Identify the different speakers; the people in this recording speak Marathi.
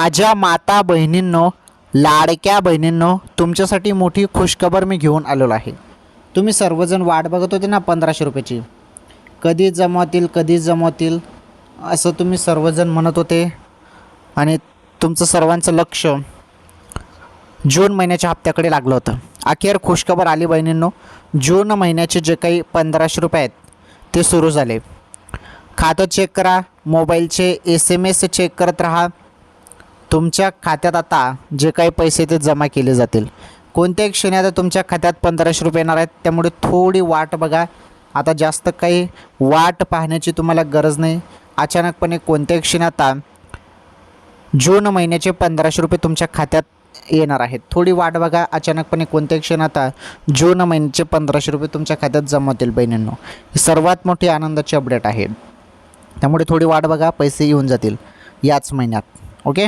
Speaker 1: माझ्या माता बहिणींनो, लाडक्या बहिणींनो, तुमच्यासाठी मोठी खुशखबर मी घेऊन आलेलो आहे. तुम्ही सर्वजण वाट बघत होते ना 1500 रुपयाची, कधी जमवतील कधी जमवतील असं तुम्ही सर्वजण म्हणत होते. आणि तुमचं सर्वांचं लक्ष जून महिन्याच्या हप्त्याकडे लागलं होतं. अखेर खुशखबर आली बहिणींनो. जून महिन्याचे जे काही 1500 रुपये आहेत ते सुरू झाले. खातं चेक करा, मोबाईलचे SMS चेक करत राहा. तुमच्या खात्यात आता जे काही पैसे ते जमा केले जातील. कोणत्याही क्षणी आता तुमच्या खात्यात 1500 रुपये येणार आहेत. त्यामुळे थोडी वाट बघा. आता जास्त काही वाट पाहण्याची तुम्हाला गरज नाही. अचानकपणे कोणत्याही क्षणी आता जून महिन्याचे 1500 रुपये तुमच्या खात्यात येणार आहेत. थोडी वाट बघा. अचानकपणे कोणत्याही क्षणी आता जून महिन्याचे 1500 रुपये तुमच्या खात्यात जमा होतील बहिणींनो. ही सर्वात मोठी आनंदाची अपडेट आहे. त्यामुळे थोडी वाट बघा, पैसे येऊन जातील याच महिन्यात. ओके.